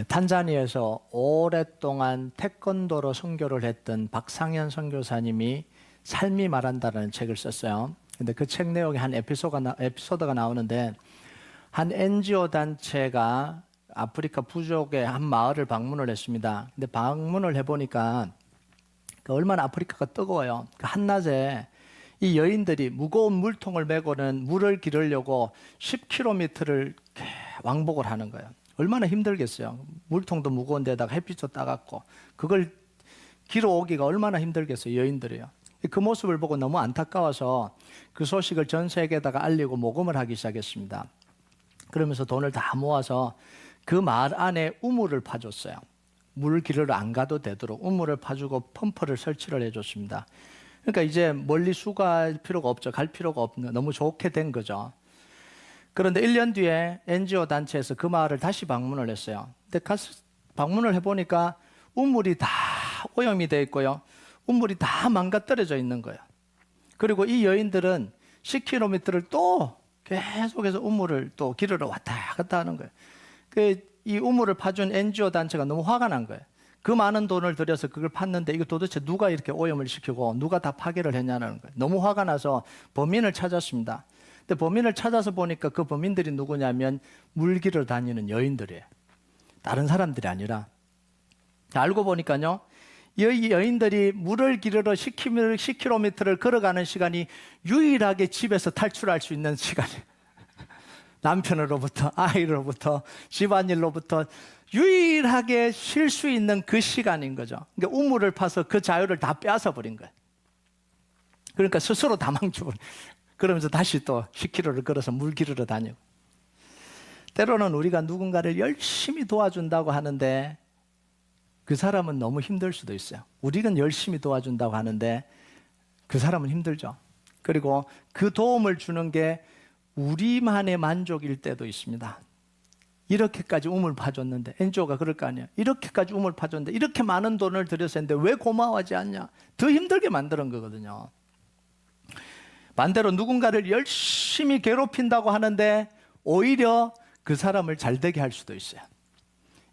탄자니아에서 오랫동안 태권도로 선교를 했던 박상현 선교사님이 삶이 말한다라는 책을 썼어요. 근데 그 책 내용에 한 에피소드가 나오는데, 한 NGO 단체가 아프리카 부족의 한 마을을 방문을 했습니다. 근데 방문을 해보니까 얼마나 아프리카가 뜨거워요. 한낮에 이 여인들이 무거운 물통을 메고는 물을 기르려고 10km를 왕복을 하는 거예요. 얼마나 힘들겠어요. 물통도 무거운 데다가 햇빛도 따갑고 그걸 길어오기가 얼마나 힘들겠어요, 여인들이요. 그 모습을 보고 너무 안타까워서 그 소식을 전 세계에다가 알리고 모금을 하기 시작했습니다. 그러면서 돈을 다 모아서 그 마을 안에 우물을 파줬어요. 물 길을 안 가도 되도록 우물을 파주고 펌프를 설치를 해줬습니다. 그러니까 이제 멀리 수고할 필요가 없죠. 갈 필요가 없는, 너무 좋게 된 거죠. 그런데 1년 뒤에 NGO 단체에서 그 마을을 다시 방문을 했어요. 근데 가서 방문을 해보니까 우물이 다 오염이 되어 있고요. 우물이 다 망가뜨려져 있는 거예요. 그리고 이 여인들은 10km를 또 계속해서 우물을 또 기르러 왔다 갔다 하는 거예요. 이 우물을 파준 NGO 단체가 너무 화가 난 거예요. 그 많은 돈을 들여서 그걸 팠는데 이거 도대체 누가 이렇게 오염을 시키고 누가 다 파괴를 했냐는 거예요. 너무 화가 나서 범인을 찾았습니다. 근데 범인을 찾아서 보니까 그 범인들이 누구냐면 물길을 다니는 여인들이에요. 다른 사람들이 아니라. 알고 보니까요, 이 여인들이 물을 기르러 10km를 걸어가는 시간이 유일하게 집에서 탈출할 수 있는 시간이에요. 남편으로부터, 아이로부터, 집안일로부터 유일하게 쉴 수 있는 그 시간인 거죠. 그러니까 우물을 파서 그 자유를 다 빼앗아 버린 거예요. 그러니까 스스로 다 망쳐버린 거예요. 그러면서 다시 또 10km를 걸어서 물 기르러 다니고. 때로는 우리가 누군가를 열심히 도와준다고 하는데 그 사람은 너무 힘들 수도 있어요. 우리는 열심히 도와준다고 하는데 그 사람은 힘들죠. 그리고 그 도움을 주는 게 우리만의 만족일 때도 있습니다. 이렇게까지 우물 파줬는데, NGO가 그럴 거 아니에요. 이렇게까지 우물 파줬는데 이렇게 많은 돈을 들여서 했는데 왜 고마워하지 않냐. 더 힘들게 만드는 거거든요. 반대로 누군가를 열심히 괴롭힌다고 하는데 오히려 그 사람을 잘 되게 할 수도 있어요.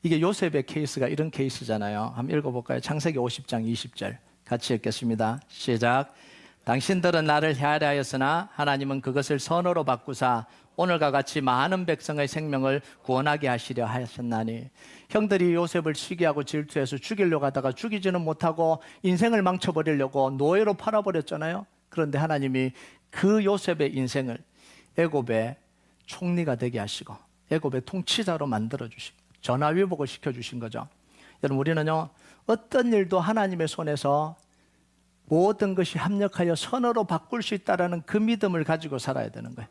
이게 요셉의 케이스가 이런 케이스잖아요. 한번 읽어볼까요? 창세기 50장 20절 같이 읽겠습니다. 시작. 당신들은 나를 헤아려 하였으나 하나님은 그것을 선으로 바꾸사 오늘과 같이 많은 백성의 생명을 구원하게 하시려 하셨나니. 형들이 요셉을 시기하고 질투해서 죽이려고 하다가 죽이지는 못하고 인생을 망쳐버리려고 노예로 팔아버렸잖아요. 그런데 하나님이 그 요셉의 인생을 애굽의 총리가 되게 하시고 애굽의 통치자로 만들어 주시고 전화위복을 시켜주신 거죠. 여러분, 우리는요, 어떤 일도 하나님의 손에서 모든 것이 합력하여 선으로 바꿀 수 있다는 그 믿음을 가지고 살아야 되는 거예요.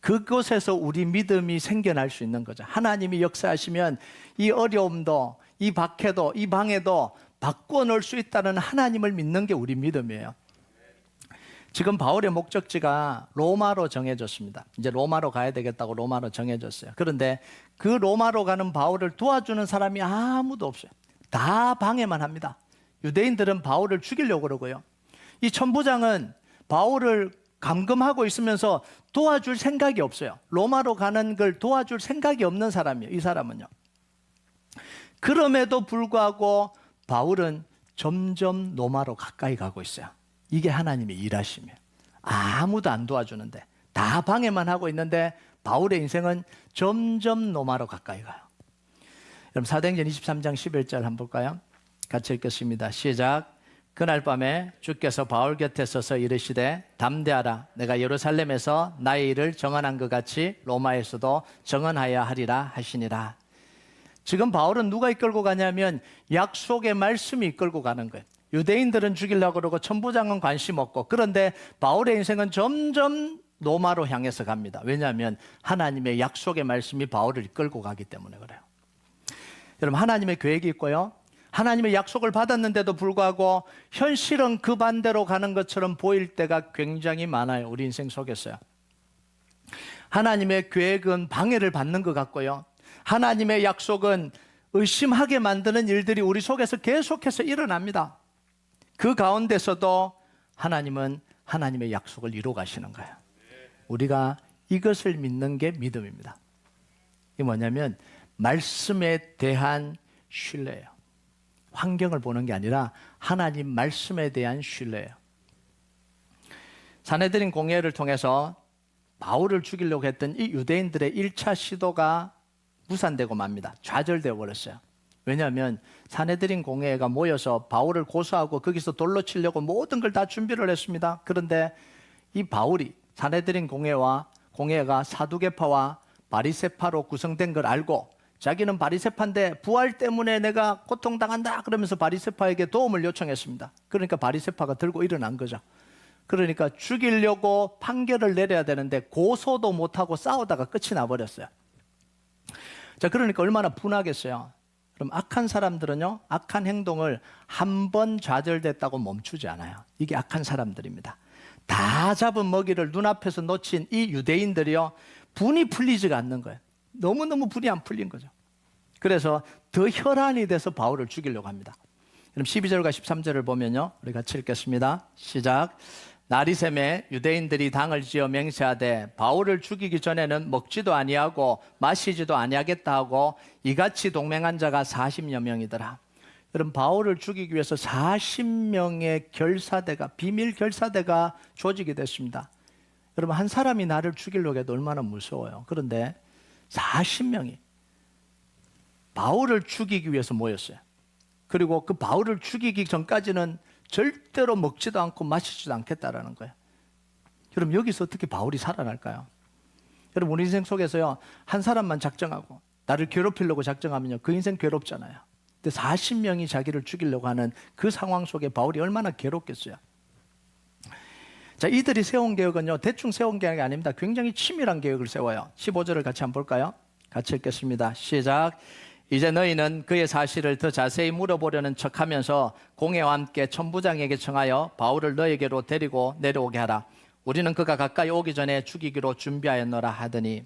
그곳에서 우리 믿음이 생겨날 수 있는 거죠. 하나님이 역사하시면 이 어려움도, 이 박해도, 이 방해도 바꿔 놓을 수 있다는 하나님을 믿는 게 우리 믿음이에요. 지금 바울의 목적지가 로마로 정해졌습니다. 이제 로마로 가야 되겠다고 로마로 정해졌어요. 그런데 그 로마로 가는 바울을 도와주는 사람이 아무도 없어요. 다 방해만 합니다. 유대인들은 바울을 죽이려고 그러고요. 이 천부장은 바울을 감금하고 있으면서 도와줄 생각이 없어요. 로마로 가는 걸 도와줄 생각이 없는 사람이에요. 이 사람은요. 그럼에도 불구하고 바울은 점점 로마로 가까이 가고 있어요. 이게 하나님의 일하심이에요. 아무도 안 도와주는데 다 방해만 하고 있는데 바울의 인생은 점점 로마로 가까이 가요. 여러분, 사도행전 23장 11절 한번 볼까요? 같이 읽겠습니다. 시작. 그날 밤에 주께서 바울 곁에 서서 이르시되 담대하라. 내가 예루살렘에서 나의 일을 정언한 것 같이 로마에서도 정언하여 하리라 하시니라. 지금 바울은 누가 이끌고 가냐면 약속의 말씀이 이끌고 가는 거예요. 유대인들은 죽이려고 그러고 천부장은 관심 없고, 그런데 바울의 인생은 점점 로마로 향해서 갑니다. 왜냐하면 하나님의 약속의 말씀이 바울을 이끌고 가기 때문에 그래요. 여러분, 하나님의 계획이 있고요, 하나님의 약속을 받았는데도 불구하고 현실은 그 반대로 가는 것처럼 보일 때가 굉장히 많아요. 우리 인생 속에서요. 하나님의 계획은 방해를 받는 것 같고요, 하나님의 약속은 의심하게 만드는 일들이 우리 속에서 계속해서 일어납니다. 그 가운데서도 하나님은 하나님의 약속을 이루어 가시는 거예요. 우리가 이것을 믿는 게 믿음입니다. 이게 뭐냐면 말씀에 대한 신뢰예요. 환경을 보는 게 아니라 하나님 말씀에 대한 신뢰예요. 산헤드린 공회를 통해서 바울을 죽이려고 했던 이 유대인들의 1차 시도가 무산되고 맙니다. 좌절되어 버렸어요. 왜냐하면 산헤드린 공회가 모여서 바울을 고소하고 거기서 돌로 치려고 모든 걸 다 준비를 했습니다. 그런데 이 바울이 산헤드린 공회가 사두개파와 바리새파로 구성된 걸 알고 자기는 바리새파인데 부활 때문에 내가 고통당한다 그러면서 바리새파에게 도움을 요청했습니다. 그러니까 바리새파가 들고 일어난 거죠. 그러니까 죽이려고 판결을 내려야 되는데 고소도 못하고 싸우다가 끝이 나버렸어요. 자, 그러니까 얼마나 분하겠어요. 그럼 악한 사람들은요, 악한 행동을 한 번 좌절됐다고 멈추지 않아요. 이게 악한 사람들입니다. 다 잡은 먹이를 눈앞에서 놓친 이 유대인들이요, 분이 풀리지가 않는 거예요. 너무너무 분이 안 풀린 거죠. 그래서 더 혈안이 돼서 바울을 죽이려고 합니다. 그럼 12절과 13절을 보면요, 우리 같이 읽겠습니다. 시작. 날이 새매 유대인들이 당을 지어 맹세하되 바울을 죽이기 전에는 먹지도 아니하고 마시지도 아니하겠다 하고 이같이 동맹한 자가 40여 명이더라. 여러분, 바울을 죽이기 위해서 40명의 결사대가, 비밀 결사대가 조직이 됐습니다. 여러분, 한 사람이 나를 죽이려고 해도 얼마나 무서워요. 그런데 40명이 바울을 죽이기 위해서 모였어요. 그리고 그 바울을 죽이기 전까지는 절대로 먹지도 않고 마시지도 않겠다라는 거예요. 여러분, 여기서 어떻게 바울이 살아날까요? 여러분, 우리 인생 속에서요, 한 사람만 작정하고 나를 괴롭히려고 작정하면요, 그 인생 괴롭잖아요. 근데 40명이 자기를 죽이려고 하는 그 상황 속에 바울이 얼마나 괴롭겠어요. 자, 이들이 세운 계획은요, 대충 세운 계획이 아닙니다. 굉장히 치밀한 계획을 세워요. 15절을 같이 한번 볼까요? 같이 읽겠습니다. 시작. 이제 너희는 그의 사실을 더 자세히 물어보려는 척하면서 공회와 함께 천부장에게 청하여 바울을 너에게로 데리고 내려오게 하라. 우리는 그가 가까이 오기 전에 죽이기로 준비하였노라 하더니,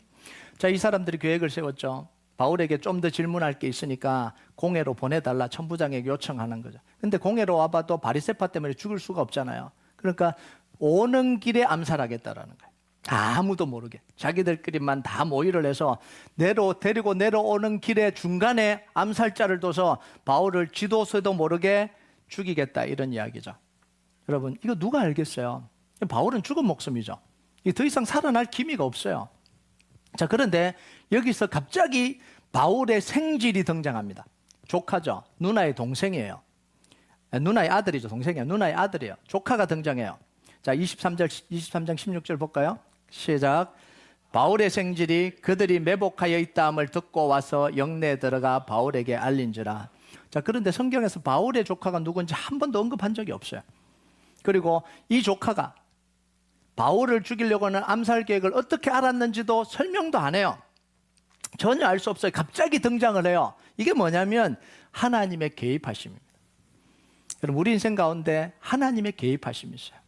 자, 이 사람들이 계획을 세웠죠. 바울에게 좀 더 질문할 게 있으니까 공회로 보내달라, 천부장에게 요청하는 거죠. 근데 공회로 와봐도 바리새파 때문에 죽을 수가 없잖아요. 그러니까 오는 길에 암살하겠다라는 거예요. 아무도 모르게 자기들끼리만 다 모의를 해서 데리고 내려오는 길에 중간에 암살자를 둬서 바울을 지도서도 모르게 죽이겠다, 이런 이야기죠. 여러분, 이거 누가 알겠어요? 바울은 죽은 목숨이죠. 더 이상 살아날 기미가 없어요. 자, 그런데 여기서 갑자기 바울의 생질이 등장합니다. 조카죠. 누나의 동생이에요. 누나의 아들이죠. 동생이에요. 누나의 아들이에요. 조카가 등장해요. 자, 23장 16절 볼까요? 시작. 바울의 생질이 그들이 매복하여 있다함을 듣고 와서 영내에 들어가 바울에게 알린지라. 자, 그런데 성경에서 바울의 조카가 누군지 한 번도 언급한 적이 없어요. 그리고 이 조카가 바울을 죽이려고 하는 암살 계획을 어떻게 알았는지도 설명도 안 해요. 전혀 알 수 없어요. 갑자기 등장을 해요. 이게 뭐냐면 하나님의 개입하심입니다. 여러분, 우리 인생 가운데 하나님의 개입하심이 있어요.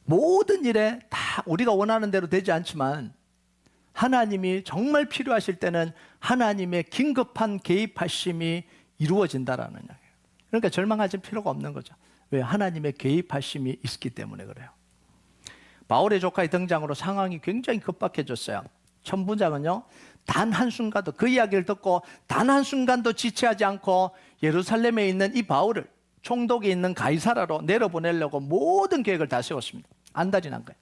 모든 일에 다 우리가 원하는 대로 되지 않지만 하나님이 정말 필요하실 때는 하나님의 긴급한 개입하심이 이루어진다라는 이야기예요. 그러니까 절망하실 필요가 없는 거죠. 왜? 하나님의 개입하심이 있기 때문에 그래요. 바울의 조카의 등장으로 상황이 굉장히 급박해졌어요. 천부장은요, 단 한순간도, 그 이야기를 듣고 단 한순간도 지체하지 않고 예루살렘에 있는 이 바울을 총독이 있는 가이사라로 내려보내려고 모든 계획을 다 세웠습니다. 안달이 난 거예요.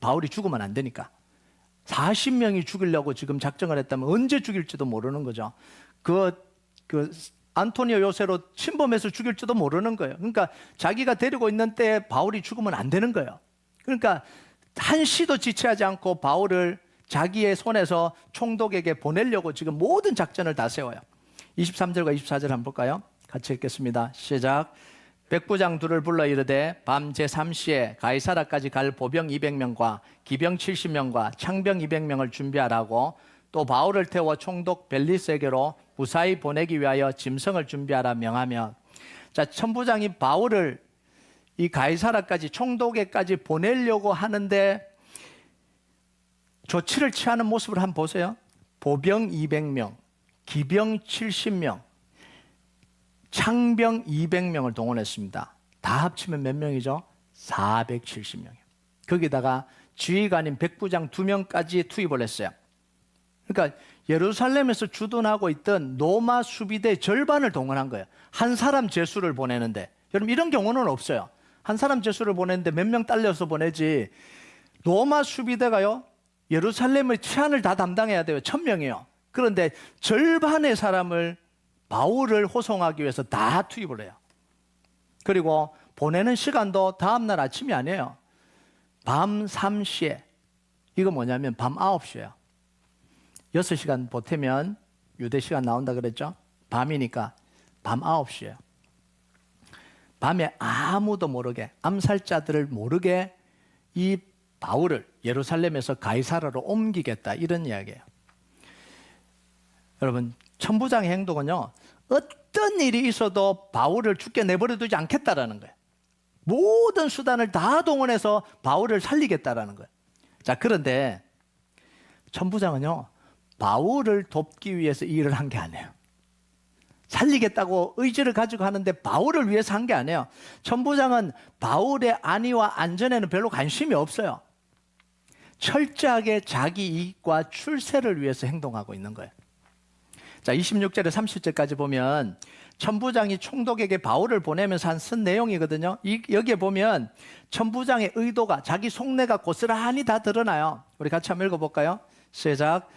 바울이 죽으면 안 되니까. 40명이 죽이려고 지금 작정을 했다면 언제 죽일지도 모르는 거죠. 안토니오 요새로 침범해서 죽일지도 모르는 거예요. 그러니까 자기가 데리고 있는 때에 바울이 죽으면 안 되는 거예요. 그러니까 한시도 지체하지 않고 바울을 자기의 손에서 총독에게 보내려고 지금 모든 작전을 다 세워요. 23절과 24절 한번 볼까요? 같이 읽겠습니다. 시작. 백부장 둘을 불러 이르되 밤 제3시에 가이사라까지 갈 보병 200명과 기병 70명과 창병 200명을 준비하라고, 또 바울을 태워 총독 벨리스에게로 무사히 보내기 위하여 짐승을 준비하라 명하며. 자, 천부장이 바울을 이 가이사라까지, 총독에까지 보내려고 하는데 조치를 취하는 모습을 한번 보세요. 보병 200명, 기병 70명, 창병 200명을 동원했습니다. 다 합치면 몇 명이죠? 470명이요. 거기다가 지휘관인 백부장 2명까지 투입을 했어요. 그러니까 예루살렘에서 주둔하고 있던 로마 수비대 절반을 동원한 거예요. 한 사람 제수를 보내는데, 여러분 이런 경우는 없어요. 한 사람 제수를 보내는데 몇 명 딸려서 보내지. 로마 수비대가요, 예루살렘의 치안을 다 담당해야 돼요. 1000명이요. 그런데 절반의 사람을 바울을 호송하기 위해서 다 투입을 해요. 그리고 보내는 시간도 다음날 아침이 아니에요. 밤 3시에. 이거 뭐냐면 밤 9시예요. 6시간 보태면 유대 시간 나온다 그랬죠? 밤이니까 밤 9시예요. 밤에 아무도 모르게, 암살자들을 모르게 이 바울을 예루살렘에서 가이사라로 옮기겠다, 이런 이야기예요. 여러분, 천부장의 행동은요, 어떤 일이 있어도 바울을 죽게 내버려 두지 않겠다라는 거예요. 모든 수단을 다 동원해서 바울을 살리겠다라는 거예요. 자, 그런데 천부장은요, 바울을 돕기 위해서 이 일을 한 게 아니에요. 살리겠다고 의지를 가지고 하는데 바울을 위해서 한 게 아니에요. 천부장은 바울의 안위와 안전에는 별로 관심이 없어요. 철저하게 자기 이익과 출세를 위해서 행동하고 있는 거예요. 자, 26절에 30절까지 보면 천부장이 총독에게 바울을 보내면서 쓴 내용이거든요. 여기에 보면 천부장의 의도가, 자기 속내가 고스란히 다 드러나요. 우리 같이 한번 읽어볼까요? 시작.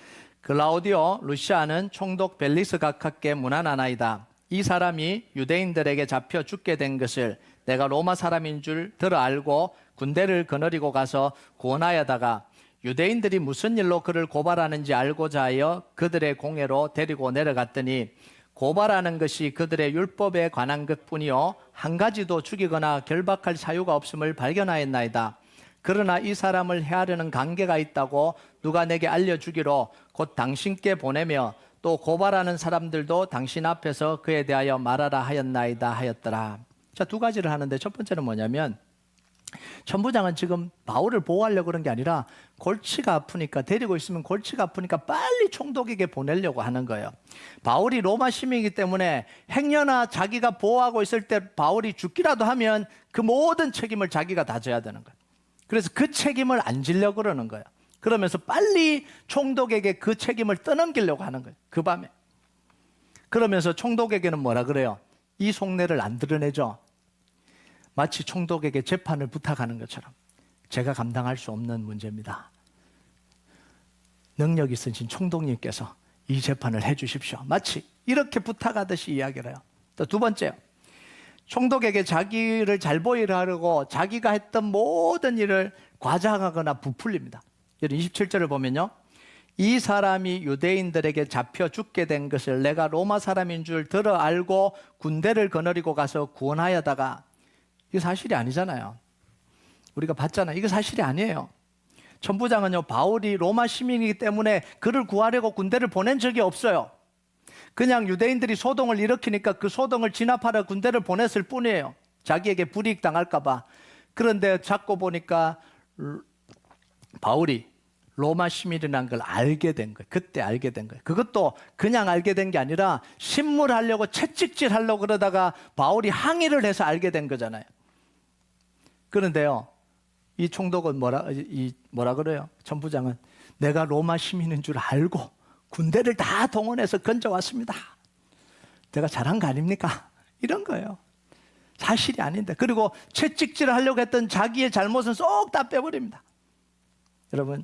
글라우디오 루시아는 총독 벨리스 각하께 문안하나이다. 이 사람이 유대인들에게 잡혀 죽게 된 것을 내가 로마 사람인 줄 들어 알고 군대를 거느리고 가서 구원하여다가 유대인들이 무슨 일로 그를 고발하는지 알고자 하여 그들의 공회로 데리고 내려갔더니 고발하는 것이 그들의 율법에 관한 것뿐이요 한 가지도 죽이거나 결박할 사유가 없음을 발견하였나이다. 그러나 이 사람을 해하려는 관계가 있다고 누가 내게 알려주기로 곧 당신께 보내며 또 고발하는 사람들도 당신 앞에서 그에 대하여 말하라 하였나이다 하였더라. 자, 두 가지를 하는데 첫 번째는 뭐냐면 천부장은 지금 바울을 보호하려고 그런 게 아니라 골치가 아프니까, 데리고 있으면 골치가 아프니까 빨리 총독에게 보내려고 하는 거예요. 바울이 로마 시민이기 때문에 행여나 자기가 보호하고 있을 때 바울이 죽기라도 하면 그 모든 책임을 자기가 다 져야 되는 거예요. 그래서 그 책임을 안 지려고 그러는 거예요. 그러면서 빨리 총독에게 그 책임을 떠넘기려고 하는 거예요. 그 밤에. 그러면서 총독에게는 뭐라 그래요? 이 속내를 안 드러내죠. 마치 총독에게 재판을 부탁하는 것처럼, 제가 감당할 수 없는 문제입니다. 능력 있으신 총독님께서 이 재판을 해 주십시오. 마치 이렇게 부탁하듯이 이야기를 해요. 또 두 번째요. 총독에게 자기를 잘 보이려 하려고 자기가 했던 모든 일을 과장하거나 부풀립니다. 27절을 보면요, 이 사람이 유대인들에게 잡혀 죽게 된 것을 내가 로마 사람인 줄 들어 알고 군대를 거느리고 가서 구원하여다가, 이게 사실이 아니잖아요. 우리가 봤잖아요. 이게 사실이 아니에요. 천부장은요, 바울이 로마 시민이기 때문에 그를 구하려고 군대를 보낸 적이 없어요. 그냥 유대인들이 소동을 일으키니까 그 소동을 진압하러 군대를 보냈을 뿐이에요. 자기에게 불이익 당할까 봐. 그런데 자꾸 보니까 바울이 로마 시민이라는 걸 알게 된 거예요. 그때 알게 된 거예요. 그것도 그냥 알게 된 게 아니라 신문하려고, 채찍질 하려고 그러다가 바울이 항의를 해서 알게 된 거잖아요. 그런데요, 이 총독은 뭐라 그래요? 천부장은 내가 로마 시민인 줄 알고 군대를 다 동원해서 건져왔습니다. 내가 잘한 거 아닙니까? 이런 거예요. 사실이 아닌데. 그리고 채찍질을 하려고 했던 자기의 잘못은 쏙 다 빼버립니다. 여러분,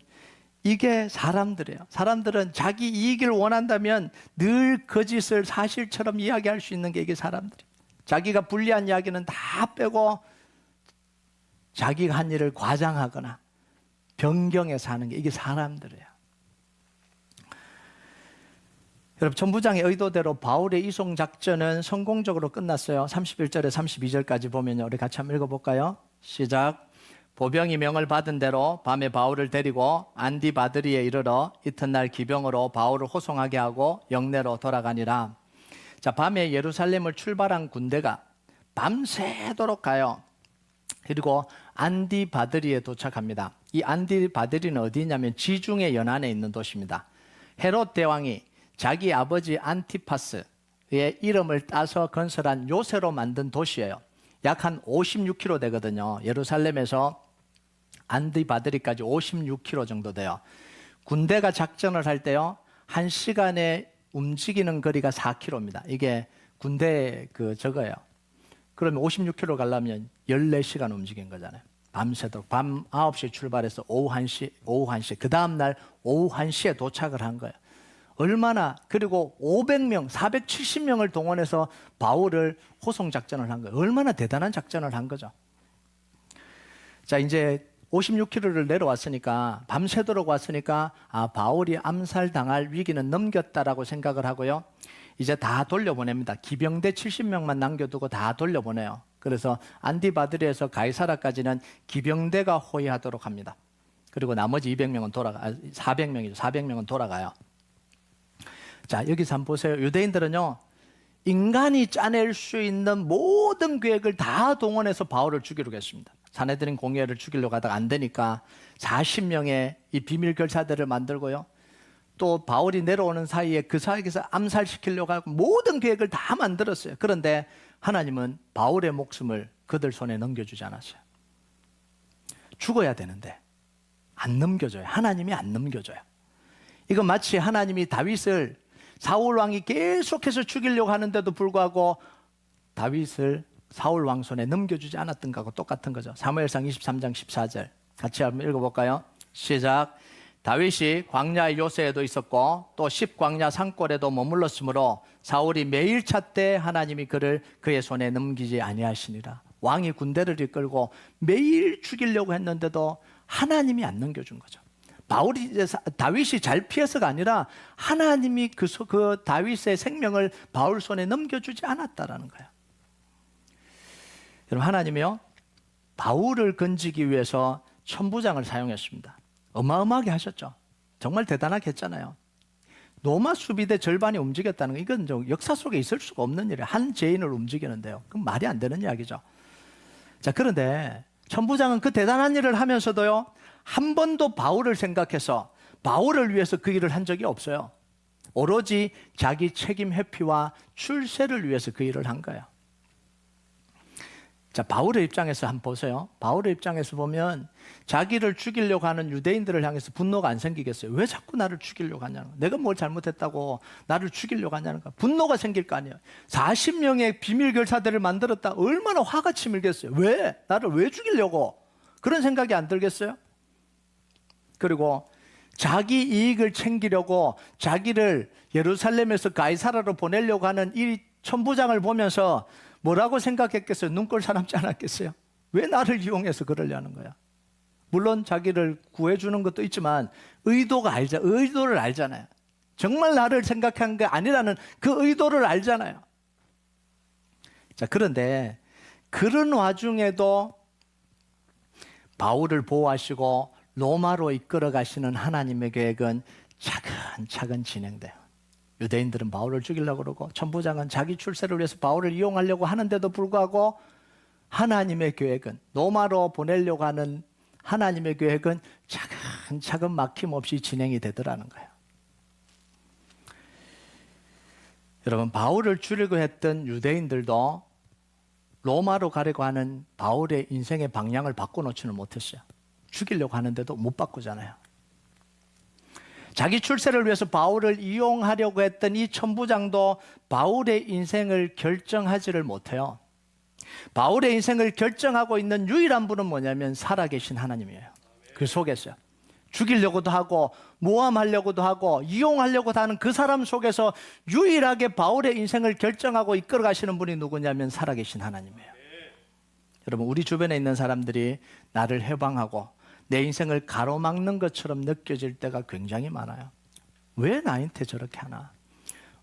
이게 사람들이에요. 사람들은 자기 이익을 원한다면 늘 거짓을 사실처럼 이야기할 수 있는 게 이게 사람들이에요. 자기가 불리한 이야기는 다 빼고 자기가 한 일을 과장하거나 변경해서 하는 게 이게 사람들이에요. 여러분, 천부장의 의도대로 바울의 이송 작전은 성공적으로 끝났어요. 31절에 32절까지 보면요, 우리 같이 한번 읽어볼까요? 시작. 보병이 명을 받은 대로 밤에 바울을 데리고 안디바드리에 이르러 이튿날 기병으로 바울을 호송하게 하고 영내로 돌아가니라. 자, 밤에 예루살렘을 출발한 군대가 밤새도록 가요. 그리고 안디바드리에 도착합니다. 이 안디바드리는 어디냐면 지중해 연안에 있는 도시입니다. 헤롯 대왕이 자기 아버지 안티파스의 이름을 따서 건설한 요새로 만든 도시예요. 약 한 56km 되거든요. 예루살렘에서 안디바드리까지 56km 정도 돼요. 군대가 작전을 할 때요, 한 시간에 움직이는 거리가 4km입니다. 이게 군대 저거예요. 그러면 56km 가려면 14시간 움직인 거잖아요. 밤새도록 밤 9시에 출발해서 오후 1시 그 다음날 오후 1시에 도착을 한 거예요. 얼마나, 그리고 500명, 470명을 동원해서 바울을 호송 작전을 한 거예요. 얼마나 대단한 작전을 한 거죠. 자, 이제 56km를 내려왔으니까, 밤새도록 왔으니까, 바울이 암살당할 위기는 넘겼다라고 생각을 하고요. 이제 다 돌려보냅니다. 기병대 70명만 남겨두고 다 돌려보내요. 그래서 안디바드리에서 가이사라까지는 기병대가 호위하도록 합니다. 그리고 나머지 400명이죠. 400명은 돌아가요. 자, 여기서 한번 보세요. 유대인들은요, 인간이 짜낼 수 있는 모든 계획을 다 동원해서 바울을 죽이려고 했습니다. 사내들인 공회를 죽이려고 하다가 안 되니까 40명의 이 비밀 결사대를 만들고요. 또 바울이 내려오는 사이에 그 사이에서 암살시키려고 하고 모든 계획을 다 만들었어요. 그런데 하나님은 바울의 목숨을 그들 손에 넘겨주지 않았어요. 죽어야 되는데 안 넘겨줘요. 하나님이 안 넘겨줘요. 이건 마치 하나님이 다윗을 사울 왕이 계속해서 죽이려고 하는데도 불구하고 다윗을 사울 왕 손에 넘겨주지 않았던 것하고 똑같은 거죠. 사무엘상 23장 14절 같이 한번 읽어볼까요? 시작. 다윗이 광야의 요새에도 있었고 또 십광야 산골에도 머물렀으므로 사울이 매일 찾되 하나님이 그를 그의 손에 넘기지 아니하시니라. 왕이 군대를 이끌고 매일 죽이려고 했는데도 하나님이 안 넘겨준 거죠. 다윗이 잘 피해서가 아니라 하나님이 그 다윗의 생명을 바울 손에 넘겨주지 않았다라는 거예요. 여러분, 하나님이요, 바울을 건지기 위해서 천부장을 사용했습니다. 어마어마하게 하셨죠. 정말 대단하게 했잖아요. 로마 수비대 절반이 움직였다는 거, 이건 역사 속에 있을 수가 없는 일이에요. 한 죄인을 움직이는데요. 그건 말이 안 되는 이야기죠. 자, 그런데 천부장은 그 대단한 일을 하면서도요, 한 번도 바울을 생각해서 바울을 위해서 그 일을 한 적이 없어요. 오로지 자기 책임 회피와 출세를 위해서 그 일을 한 거예요. 자, 바울의 입장에서 한번 보세요. 바울의 입장에서 보면 자기를 죽이려고 하는 유대인들을 향해서 분노가 안 생기겠어요? 왜 자꾸 나를 죽이려고 하냐는 거야. 내가 뭘 잘못했다고 나를 죽이려고 하냐는 거야. 분노가 생길 거 아니에요. 40명의 비밀 결사대를 만들었다. 얼마나 화가 치밀겠어요. 왜? 나를 왜 죽이려고? 그런 생각이 안 들겠어요? 그리고 자기 이익을 챙기려고 자기를 예루살렘에서 가이사라로 보내려고 하는 이 천부장을 보면서 뭐라고 생각했겠어요? 눈꼴 사납지 않았겠어요? 왜 나를 이용해서 그러려는 거야? 물론 자기를 구해주는 것도 있지만 의도를 알잖아요. 정말 나를 생각한 게 아니라는 그 의도를 알잖아요. 자, 그런데 그런 와중에도 바울을 보호하시고 로마로 이끌어 가시는 하나님의 계획은 차근차근 진행돼요. 유대인들은 바울을 죽이려고 그러고 천부장은 자기 출세를 위해서 바울을 이용하려고 하는데도 불구하고 하나님의 계획은, 로마로 보내려고 하는 하나님의 계획은 차근차근 막힘없이 진행이 되더라는 거예요. 여러분, 바울을 죽이려고 했던 유대인들도 로마로 가려고 하는 바울의 인생의 방향을 바꿔놓지는 못했어요. 죽이려고 하는데도 못 바꾸잖아요. 자기 출세를 위해서 바울을 이용하려고 했던 이 천부장도 바울의 인생을 결정하지를 못해요. 바울의 인생을 결정하고 있는 유일한 분은 뭐냐면 살아계신 하나님이에요. 그 속에서요. 죽이려고도 하고 모함하려고도 하고 이용하려고도 하는 그 사람 속에서 유일하게 바울의 인생을 결정하고 이끌어 가시는 분이 누구냐면 살아계신 하나님이에요. 여러분, 우리 주변에 있는 사람들이 나를 해방하고 내 인생을 가로막는 것처럼 느껴질 때가 굉장히 많아요. 왜 나한테 저렇게 하나?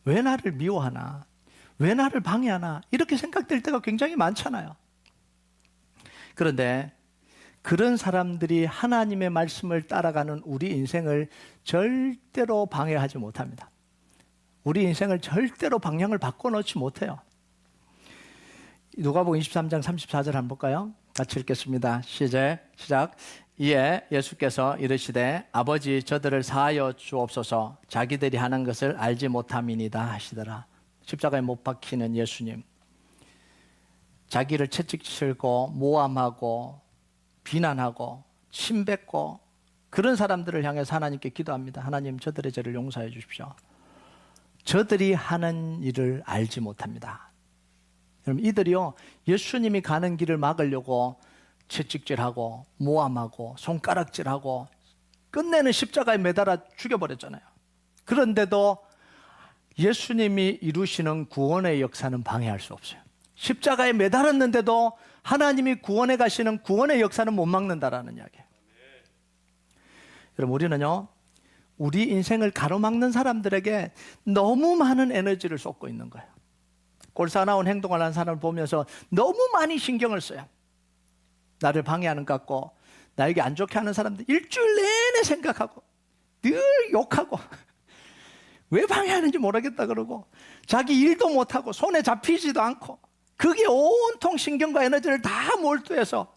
왜 나를 미워하나? 왜 나를 방해하나? 이렇게 생각될 때가 굉장히 많잖아요. 그런데 그런 사람들이 하나님의 말씀을 따라가는 우리 인생을 절대로 방해하지 못합니다. 우리 인생을 절대로 방향을 바꿔놓지 못해요. 누가복음 23장 34절 한번 볼까요? 같이 읽겠습니다. 시작. 이에 예수께서 이르시되 아버지 저들을 사하여 주옵소서 자기들이 하는 것을 알지 못함이니이다 하시더라. 십자가에 못 박히는 예수님, 자기를 채찍질고 모함하고 비난하고 침뱉고 그런 사람들을 향해서 하나님께 기도합니다. 하나님, 저들의 죄를 용서해 주십시오. 저들이 하는 일을 알지 못합니다. 여러분, 이들이요, 예수님이 가는 길을 막으려고 채찍질하고 모함하고 손가락질하고 끝내는 십자가에 매달아 죽여버렸잖아요. 그런데도 예수님이 이루시는 구원의 역사는 방해할 수 없어요. 십자가에 매달았는데도 하나님이 구원해 가시는 구원의 역사는 못 막는다라는 이야기예요. 여러분, 우리는요, 우리 인생을 가로막는 사람들에게 너무 많은 에너지를 쏟고 있는 거예요. 꼴사나운 행동을 하는 사람을 보면서 너무 많이 신경을 써요. 나를 방해하는 것 같고, 나에게 안 좋게 하는 사람들 일주일 내내 생각하고 늘 욕하고 왜 방해하는지 모르겠다 그러고 자기 일도 못하고 손에 잡히지도 않고 그게 온통 신경과 에너지를 다 몰두해서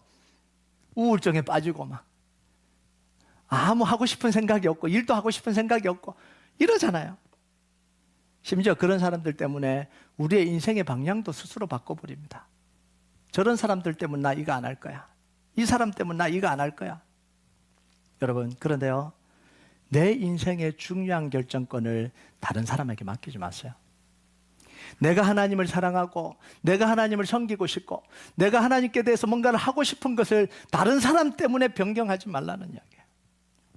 우울증에 빠지고 막 아무 하고 싶은 생각이 없고 일도 하고 싶은 생각이 없고 이러잖아요. 심지어 그런 사람들 때문에 우리의 인생의 방향도 스스로 바꿔버립니다. 저런 사람들 때문에 나 이거 안 할 거야. 이 사람 때문에 나 이거 안 할 거야. 여러분, 그런데요, 내 인생의 중요한 결정권을 다른 사람에게 맡기지 마세요. 내가 하나님을 사랑하고 내가 하나님을 섬기고 싶고 내가 하나님께 대해서 뭔가를 하고 싶은 것을 다른 사람 때문에 변경하지 말라는 이야기예요.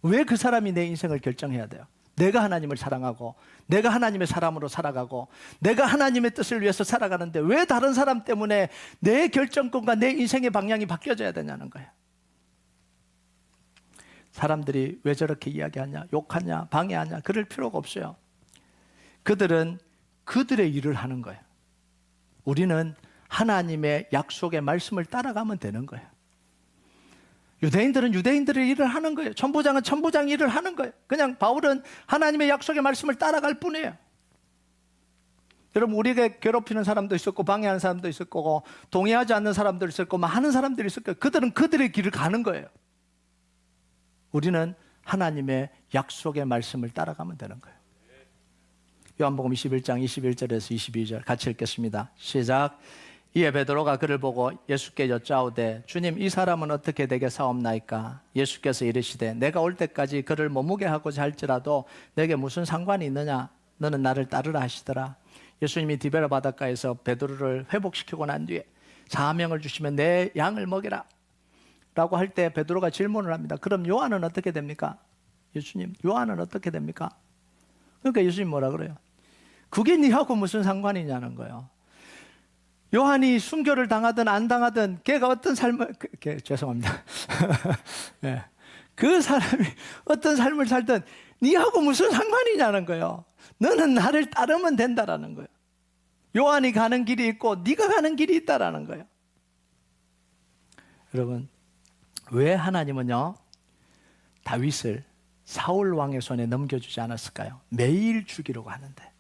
왜 그 사람이 내 인생을 결정해야 돼요? 내가 하나님을 사랑하고 내가 하나님의 사람으로 살아가고 내가 하나님의 뜻을 위해서 살아가는데 왜 다른 사람 때문에 내 결정권과 내 인생의 방향이 바뀌어져야 되냐는 거예요. 사람들이 왜 저렇게 이야기하냐, 욕하냐, 방해하냐, 그럴 필요가 없어요. 그들은 그들의 일을 하는 거예요. 우리는 하나님의 약속의 말씀을 따라가면 되는 거예요. 유대인들은 유대인들의 일을 하는 거예요. 천부장은 천부장 일을 하는 거예요. 그냥 바울은 하나님의 약속의 말씀을 따라갈 뿐이에요. 여러분, 우리에게 괴롭히는 사람도 있었고 방해하는 사람도 있을 거고 동의하지 않는 사람도 있을 거고 많은 사람들이 있을 거예요. 그들은 그들의 길을 가는 거예요. 우리는 하나님의 약속의 말씀을 따라가면 되는 거예요. 요한복음 21장 21절에서 22절 같이 읽겠습니다. 시작. 이에 베드로가 그를 보고 예수께 여짜오되 주님, 이 사람은 어떻게 되게 사옵나이까? 예수께서 이르시되 내가 올 때까지 그를 머무게 하고자 할지라도 내게 무슨 상관이 있느냐? 너는 나를 따르라 하시더라. 예수님이 디베라 바닷가에서 베드로를 회복시키고 난 뒤에 사명을 주시면 내 양을 먹이라 라고 할 때 베드로가 질문을 합니다. 그럼 요한은 어떻게 됩니까? 예수님, 요한은 어떻게 됩니까? 그러니까 예수님 뭐라 그래요? 그게 니하고 무슨 상관이냐는 거예요. 요한이 순교를 당하든 안 당하든 걔가 어떤 삶을 죄송합니다. 네. 그 사람이 어떤 삶을 살든 니하고 무슨 상관이냐는 거예요. 너는 나를 따르면 된다라는 거예요. 요한이 가는 길이 있고 네가 가는 길이 있다라는 거예요. 여러분, 왜 하나님은요 다윗을 사울 왕의 손에 넘겨주지 않았을까요? 매일 죽이려고 하는데.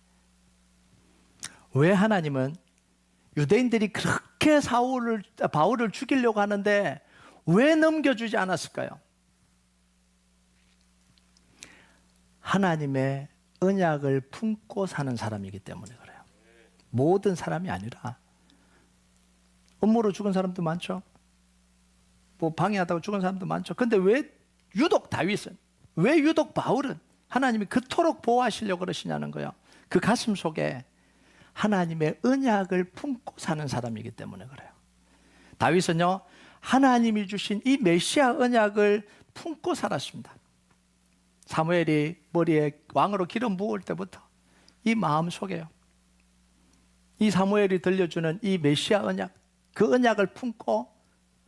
왜 하나님은 유대인들이 그렇게 바울을 죽이려고 하는데 왜 넘겨주지 않았을까요? 하나님의 언약을 품고 사는 사람이기 때문에 그래요. 모든 사람이 아니라. 업무로 죽은 사람도 많죠. 뭐 방해하다가 죽은 사람도 많죠. 근데 왜 유독 다윗은, 왜 유독 바울은 하나님이 그토록 보호하시려고 그러시냐는 거예요. 그 가슴 속에 하나님의 언약을 품고 사는 사람이기 때문에 그래요. 다윗은요, 하나님이 주신 이 메시아 언약을 품고 살았습니다. 사무엘이 머리에 왕으로 기름 부을 때부터 이 마음 속에요, 이 사무엘이 들려주는 이 메시아 언약, 그 언약을 품고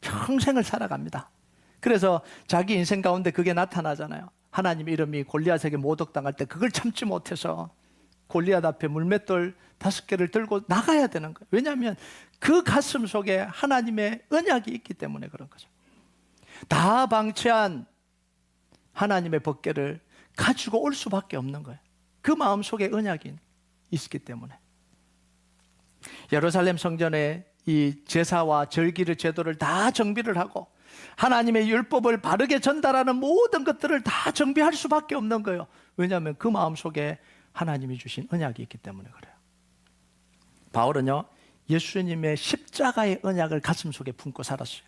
평생을 살아갑니다. 그래서 자기 인생 가운데 그게 나타나잖아요. 하나님 이름이 골리앗에게 모독당할 때 그걸 참지 못해서 골리앗 앞에 물맷돌 5개를 들고 나가야 되는 거예요. 왜냐하면 그 가슴 속에 하나님의 언약이 있기 때문에 그런 거죠. 다 방치한 하나님의 법궤를 가지고 올 수밖에 없는 거예요. 그 마음 속에 언약이 있기 때문에. 예루살렘 성전에 이 제사와 절기를 제도를 다 정비를 하고 하나님의 율법을 바르게 전달하는 모든 것들을 다 정비할 수밖에 없는 거예요. 왜냐하면 그 마음 속에 하나님이 주신 언약이 있기 때문에 그래요. 바울은요, 예수님의 십자가의 언약을 가슴 속에 품고 살았어요.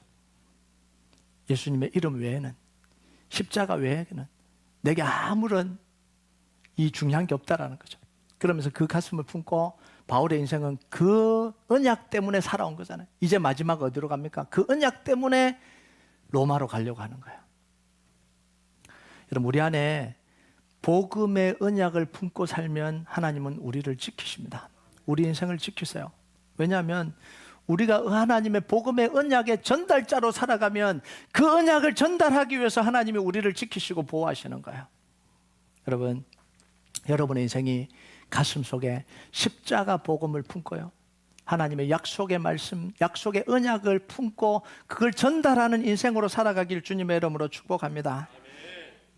예수님의 이름 외에는 십자가 외에는 내게 아무런 이 중요한 게 없다라는 거죠. 그러면서 그 가슴을 품고 바울의 인생은 그 언약 때문에 살아온 거잖아요. 이제 마지막 어디로 갑니까? 그 언약 때문에 로마로 가려고 하는 거예요. 여러분, 우리 안에 복음의 언약을 품고 살면 하나님은 우리를 지키십니다. 우리 인생을 지키세요. 왜냐하면 우리가 하나님의 복음의 언약의 전달자로 살아가면 그 언약을 전달하기 위해서 하나님이 우리를 지키시고 보호하시는 거예요. 여러분, 여러분의 인생이 가슴속에 십자가 복음을 품고요, 하나님의 약속의 말씀, 약속의 언약을 품고 그걸 전달하는 인생으로 살아가길 주님의 이름으로 축복합니다.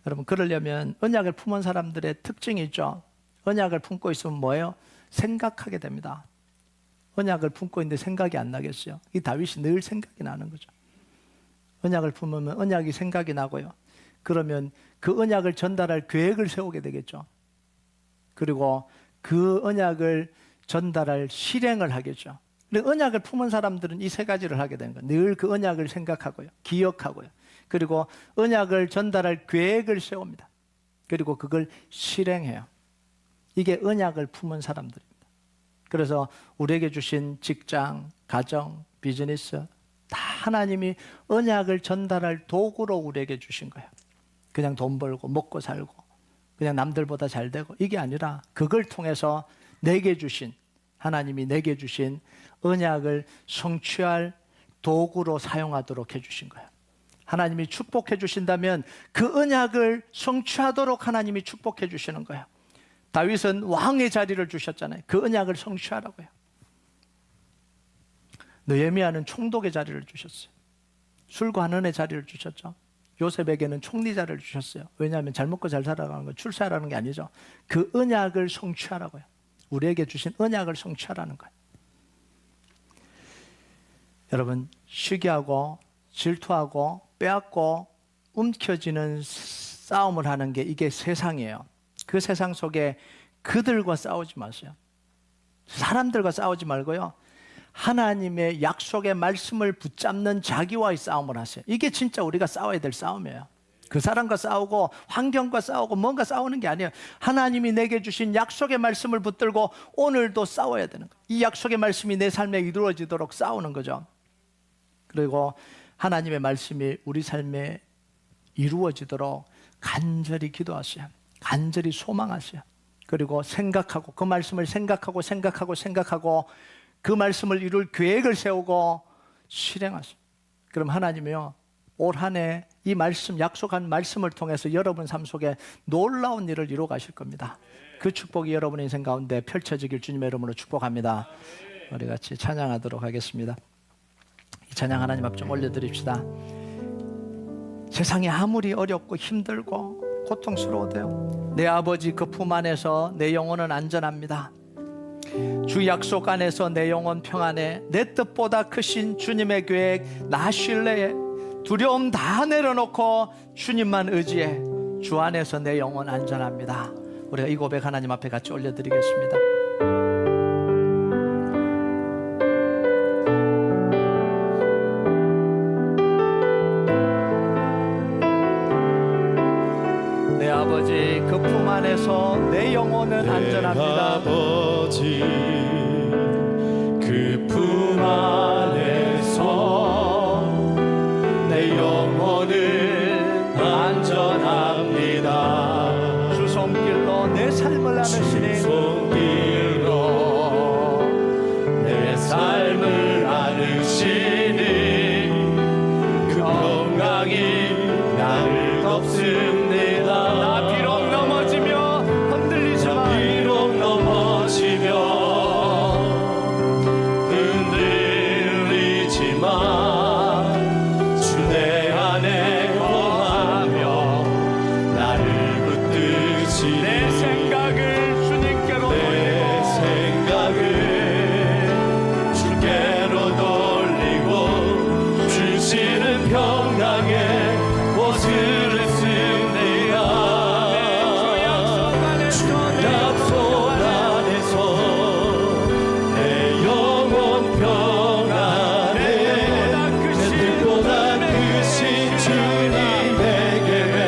여러분, 그러려면 언약을 품은 사람들의 특징이 있죠. 언약을 품고 있으면 뭐예요? 생각하게 됩니다. 언약을 품고 있는데 생각이 안 나겠어요? 이 다윗이 늘 생각이 나는 거죠. 언약을 품으면 언약이 생각이 나고요, 그러면 그 언약을 전달할 계획을 세우게 되겠죠. 그리고 그 언약을 전달할 실행을 하겠죠. 근데 언약을 품은 사람들은 이 세 가지를 하게 되는 거예요. 늘 그 언약을 생각하고요, 기억하고요, 그리고 언약을 전달할 계획을 세웁니다. 그리고 그걸 실행해요. 이게 언약을 품은 사람들입니다. 그래서 우리에게 주신 직장, 가정, 비즈니스 다 하나님이 언약을 전달할 도구로 우리에게 주신 거예요. 그냥 돈 벌고 먹고 살고 그냥 남들보다 잘 되고 이게 아니라 그걸 통해서 내게 주신, 하나님이 내게 주신 언약을 성취할 도구로 사용하도록 해주신 거예요. 하나님이 축복해 주신다면 그 언약을 성취하도록 하나님이 축복해 주시는 거예요. 다윗은 왕의 자리를 주셨잖아요. 그 언약을 성취하라고요. 느헤미야는 총독의 자리를 주셨어요. 술관원의 자리를 주셨죠. 요셉에게는 총리 자리를 주셨어요. 왜냐하면 잘 먹고 잘 살아가는 건 출세하라는 게 아니죠. 그 언약을 성취하라고요. 우리에게 주신 언약을 성취하라는 거예요. 여러분, 시기하고 질투하고 빼앗고 움켜쥐는 싸움을 하는 게 이게 세상이에요. 그 세상 속에 그들과 싸우지 마세요. 사람들과 싸우지 말고요, 하나님의 약속의 말씀을 붙잡는 자기와의 싸움을 하세요. 이게 진짜 우리가 싸워야 될 싸움이에요. 그 사람과 싸우고 환경과 싸우고 뭔가 싸우는 게 아니에요. 하나님이 내게 주신 약속의 말씀을 붙들고 오늘도 싸워야 되는 거예요. 이 약속의 말씀이 내 삶에 이루어지도록 싸우는 거죠. 그리고 하나님의 말씀이 우리 삶에 이루어지도록 간절히 기도하세요. 간절히 소망하세요. 그리고 생각하고 그 말씀을 생각하고 그 말씀을 이룰 계획을 세우고 실행하세요. 그럼 하나님이요, 올 한 해 이 말씀, 약속한 말씀을 통해서 여러분 삶 속에 놀라운 일을 이루어 가실 겁니다. 그 축복이 여러분의 인생 가운데 펼쳐지길 주님의 이름으로 축복합니다. 우리 같이 찬양하도록 하겠습니다. 이 찬양 하나님 앞 좀 올려드립시다. 세상이 아무리 어렵고 힘들고 고통스러워도요, 내 아버지 그 품 안에서 내 영혼은 안전합니다. 주 약속 안에서 내 영혼 평안해. 내 뜻보다 크신 주님의 계획 나 신뢰해. 두려움 다 내려놓고 주님만 의지해. 주 안에서 내 영혼 안전합니다. 우리가 이 고백 하나님 앞에 같이 올려드리겠습니다. 내 아버지 그 품 안에서 내 영혼은 안전합니다. 아버지 그 품 안에서 내 영혼은 안전합니다. 주 손길로 내 삶을 나누시니 손길로 내 삶을 나누시니 그 평강이 나를 덮습니다. 나 비록 넘어지며 흔들리지만 비록 넘어지며 흔들리지만 주 내 안에 거하며 나를 붙드시니 내 생각을 주님께로 내 돌리고 생각을 주께로 돌리고 주시는 평강에 옷을 입습니다. 주 약속 안에서 내 영혼 평안해. 내 뜻보다 크신 주님의 계획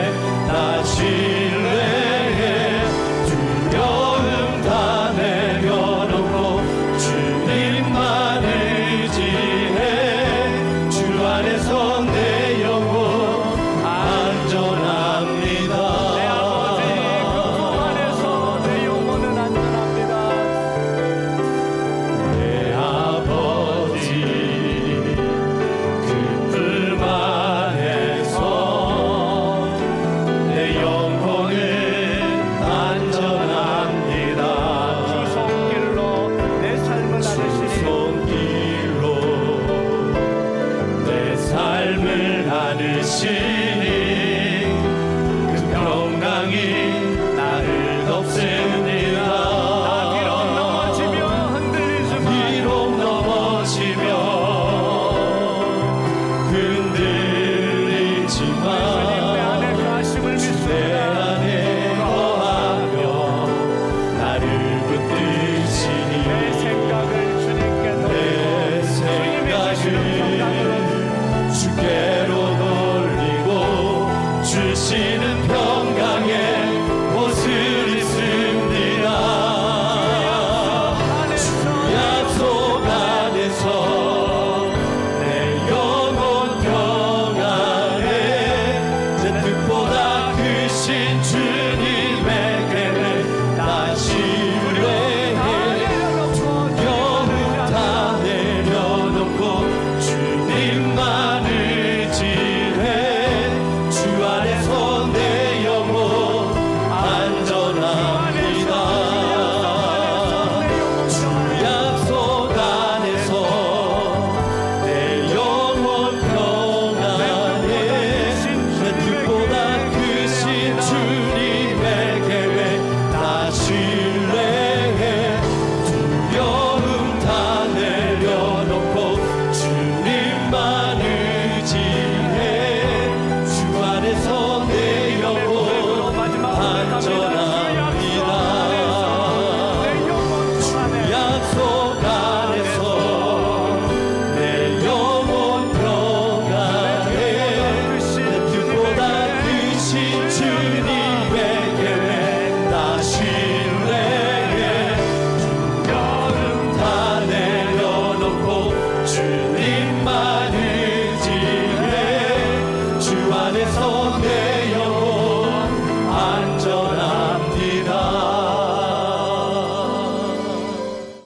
없으리